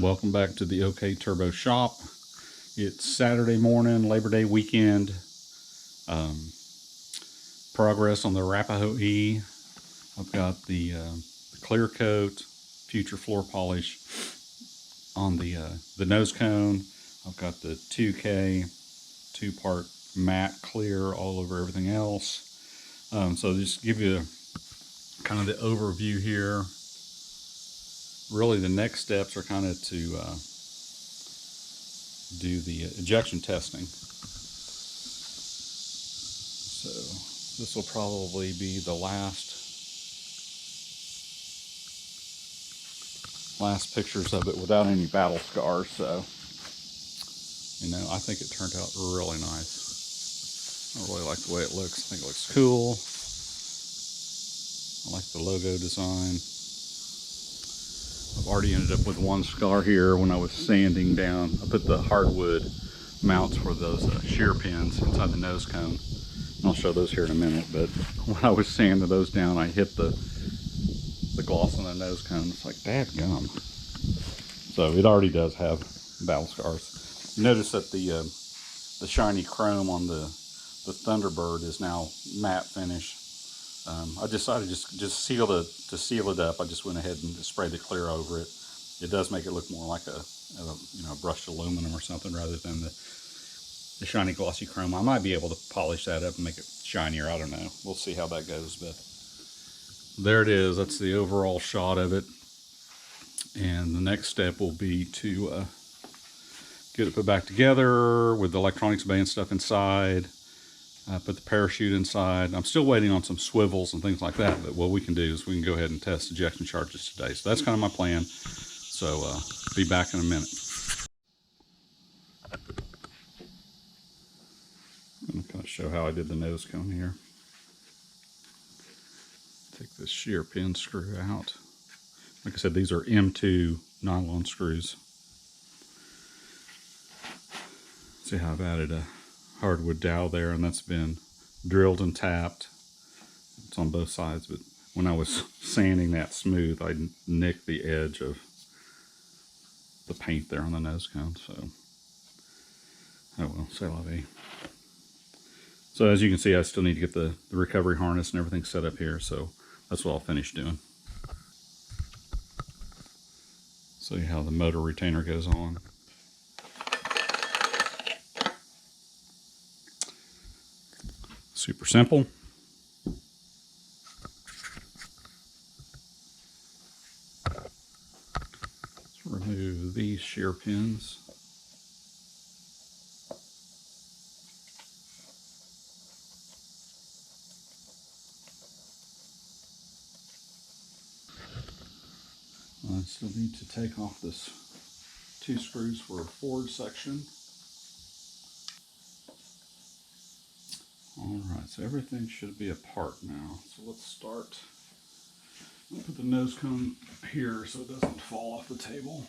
Welcome back to the OK Turbo shop. It's Saturday morning, Labor Day weekend. Progress on the Arapahoe. I've got the clear coat, future floor polish on the nose cone. I've got the 2K 2-part matte clear all over everything else. So just give you kind of the overview here. Really the next steps are kind of to do the ejection testing. So this will probably be the last pictures of it without any battle scars. So, you know, I think it turned out really nice. I really like the way it looks. I think it looks cool. I like the logo design. I've already ended up with one scar here when I was sanding down. I put the hardwood mounts for those shear pins inside the nose cone. I'll show those here in a minute, but when I was sanding those down, I hit the gloss on the nose cone. It's like, dadgum. So it already does have battle scars. Notice that the shiny chrome on the Thunderbird is now matte finish. I decided to seal it up. I just went ahead and sprayed the clear over it. It does make it look more like a brushed aluminum or something rather than the shiny glossy chrome. I might be able to polish that up and make it shinier. I don't know. We'll see how that goes. But there it is. That's the overall shot of it. And the next step will be to get it put back together with the electronics bay and stuff inside. Put the parachute inside. I'm still waiting on some swivels and things like that, but what we can do is we can go ahead and test ejection charges today. So that's kind of my plan. So be back in a minute. I'm going to kind of show how I did the nose cone here. Take this shear pin screw out. Like I said, these are M2 nylon screws. See how I've added a hardwood dowel there, and that's been drilled and tapped. It's on both sides, but when I was sanding that smooth, I nicked the edge of the paint there on the nose cone. So, oh well, c'est la vie. So as you can see, I still need to get the recovery harness and everything set up here. So that's what I'll finish doing. See how the motor retainer goes on. Super simple. Let's remove these shear pins. I still need to take off this 2 screws for a forward section. Alright, so everything should be apart now. So let's start. I'll put the nose cone here so it doesn't fall off the table.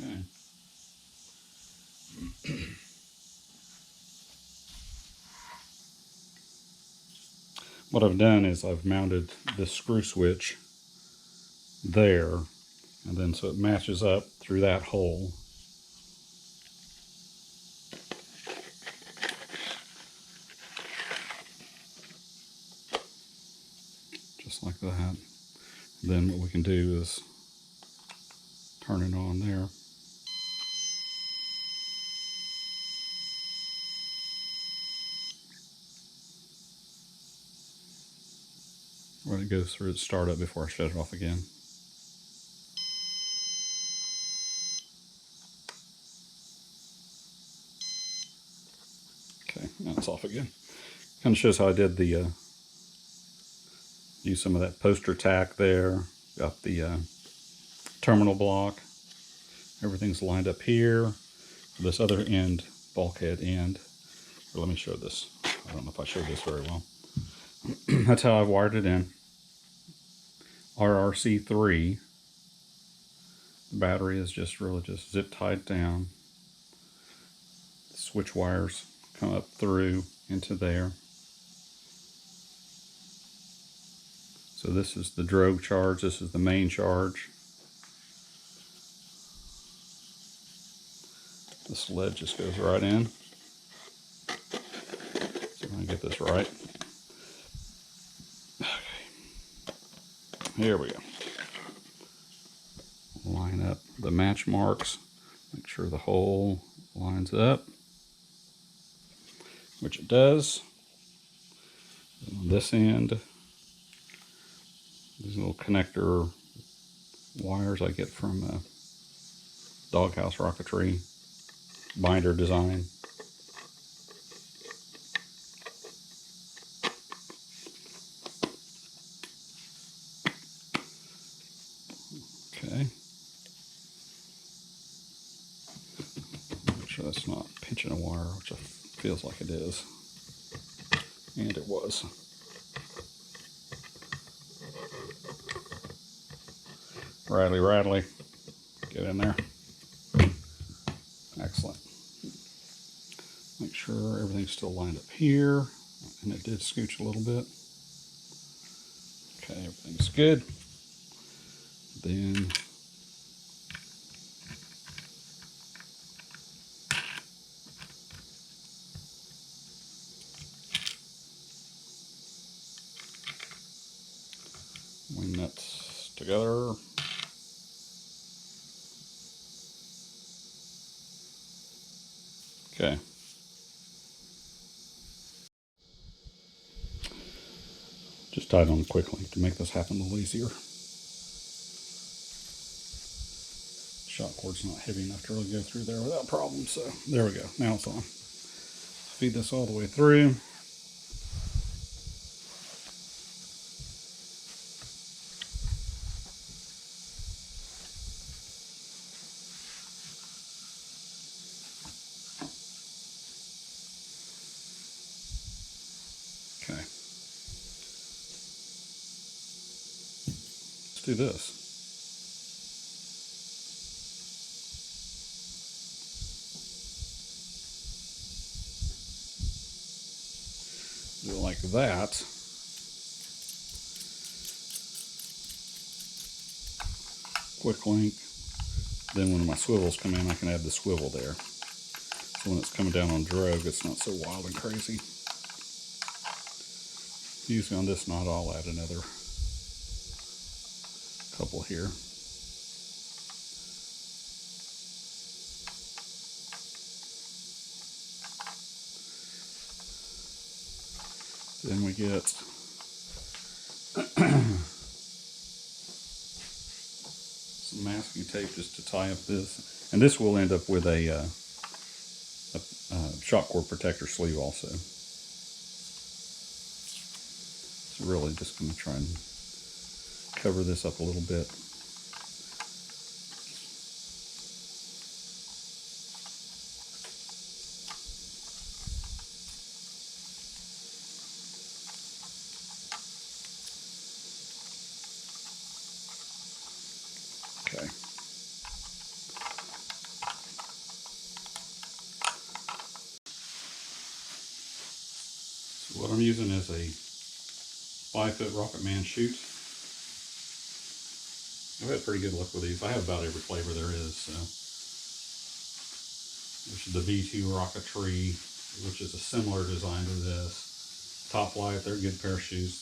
Okay. What I've done is I've mounted this screw switch there, and then so it matches up through that hole. Just like that. Then what we can do is turn it on there. Let it go through its startup before I shut it off again. Okay, now it's off again. Kind of shows how I did the use some of that poster tack there. Got the terminal block. Everything's lined up here. This other end, bulkhead end. Or let me show this. I don't know if I showed this very well. That's how I've wired it in. RRC3. The battery is just really just zip tied down. The switch wires come up through into there. So this is the drogue charge. This is the main charge. This lead just goes right in. So I'm going to get this right. Okay. Here we go. Line up the match marks. Make sure the hole lines up, which it does. And on this end, these little connector wires I get from Doghouse Rocketry binder design. Okay. Make sure that's not pinching a wire, which it feels like it is. And it was. Rattly, rattly. Get in there. Excellent. Make sure everything's still lined up here. And it did scooch a little bit. Okay, everything's good. Then wing nuts together. Okay. Just tied on a quick link to make this happen a little easier. Shot cord's not heavy enough to really go through there without problems, so there we go. Now it's on. Feed this all the way through. Okay. Let's do this. Do it like that. Quick link. Then when my swivels come in, I can add the swivel there. So when it's coming down on drogue, it's not so wild and crazy. Usually on this knot, I'll add another couple here. Then we get some masking tape just to tie up this. And this will end up with a shock cord protector sleeve also. So really just going to try and cover this up a little bit. Okay. So what I'm using is a 5-foot Rocket Man chute. I've had pretty good luck with these. I have about every flavor there is. So this is the V2 Rocketry, which is a similar design to this. Top Light, they're a good pair of shoes.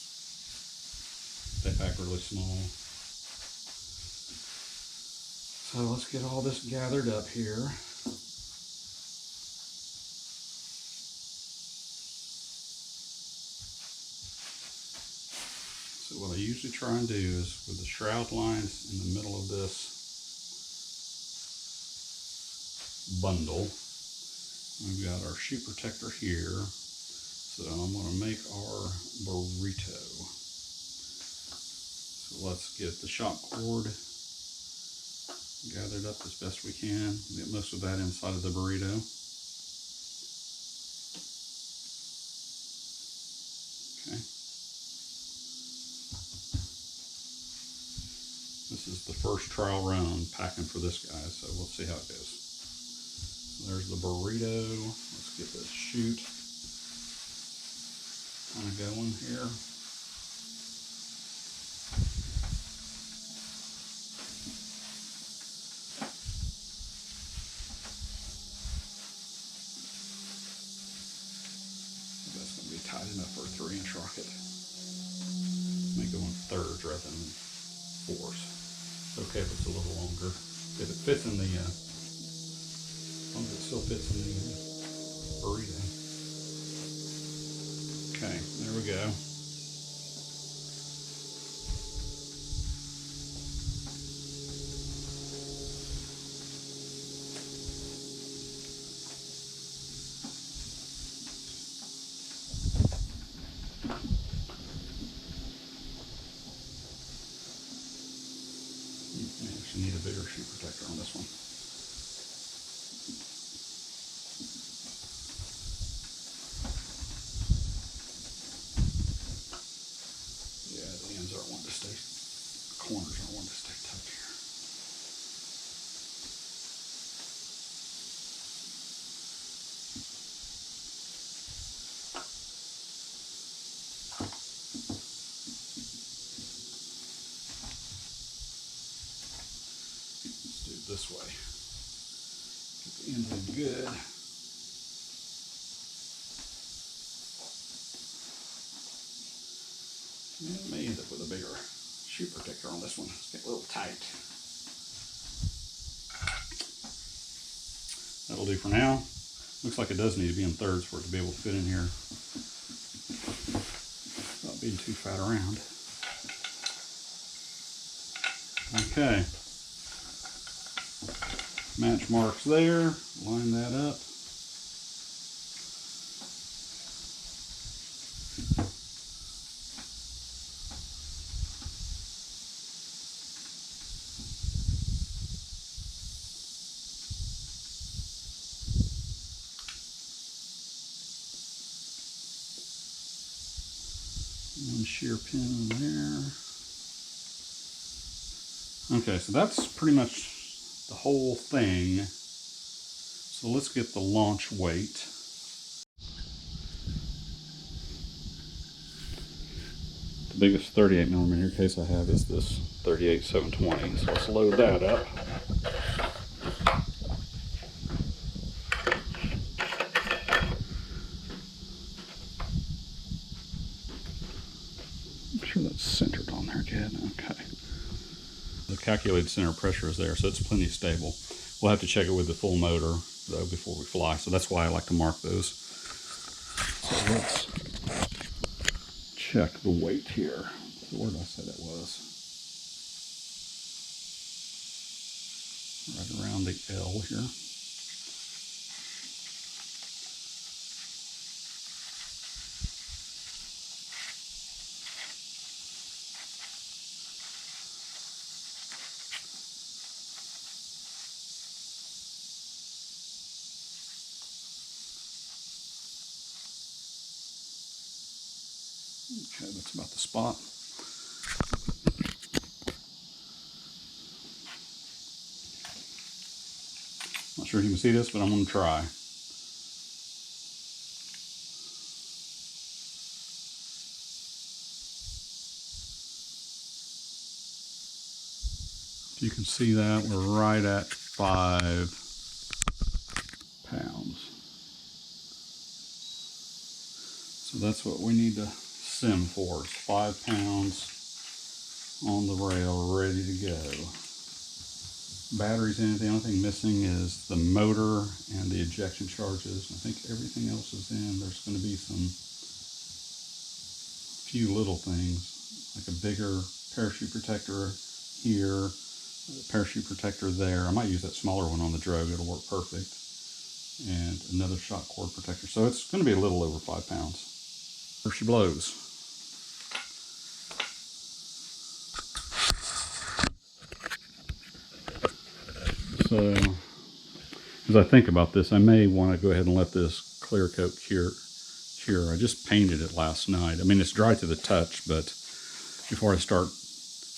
They pack really small. So let's get all this gathered up here. So what I usually try and do is with the shroud lines in the middle of this bundle, we've got our shoe protector here. So I'm going to make our burrito. So let's get the shock cord gathered up as best we can. Get most of that inside of the burrito. Okay. first trial run packing for this guy, so we'll see how it goes. So there's the burrito. Let's get the chute kind of going here. That's going to be tight enough for a 3-inch rocket. May go in thirds rather than fours. It's okay if it's a little longer. If it fits in the, as long as it still fits in the burrito. Okay, there we go. I actually need a bigger shoe protector on this one. Yeah, the ends aren't wanting to stay, the corners aren't wanting to stay tucked here. Let's do it this way. Get the ends in good. And may end up with a bigger shoe protector on this one. It's getting a little tight. That'll do for now. Looks like it does need to be in thirds for it to be able to fit in here. Not being too fat around. Okay. Match marks there. Line that up. One shear pin in there. Okay, so that's pretty much the whole thing. So let's get the launch weight. The biggest 38mm case I have is this 38-720. So let's load that up. Make sure that's centered on there good. Okay. The calculated center of pressure is there, so it's plenty stable. We'll have to check it with the full motor though before we fly, so that's why I like to mark those. So let's check the weight here. Where did I say that was? Right around the L here. Okay, that's about the spot. Not sure if you can see this, but I'm going to try. If you can see that, we're right at 5 pounds. So that's what we need to sim for, is 5 pounds on the rail, ready to go. Batteries in it, the only thing missing is the motor and the ejection charges. I think everything else is in. There's going to be some few little things, like a bigger parachute protector here, a parachute protector there. I might use that smaller one on the drogue, it'll work perfect. And another shock cord protector. So it's going to be a little over 5 pounds. There she blows. So, as I think about this, I may want to go ahead and let this clear coat cure. I just painted it last night. I mean, it's dry to the touch, but before I start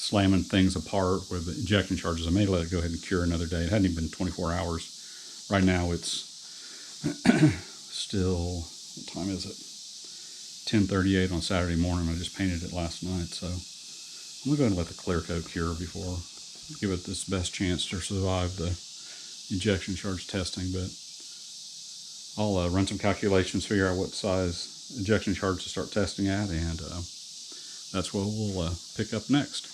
slamming things apart with the ejection charges. I may let it go ahead and cure another day. It hadn't even been 24 hours. Right now it's still, what time is it? 10:38 on Saturday morning. I just painted it last night, so I'm gonna go ahead and let the clear coat cure before give it this best chance to survive the ejection charge testing. But I'll run some calculations, figure out what size ejection charge to start testing at, and that's what we'll pick up next.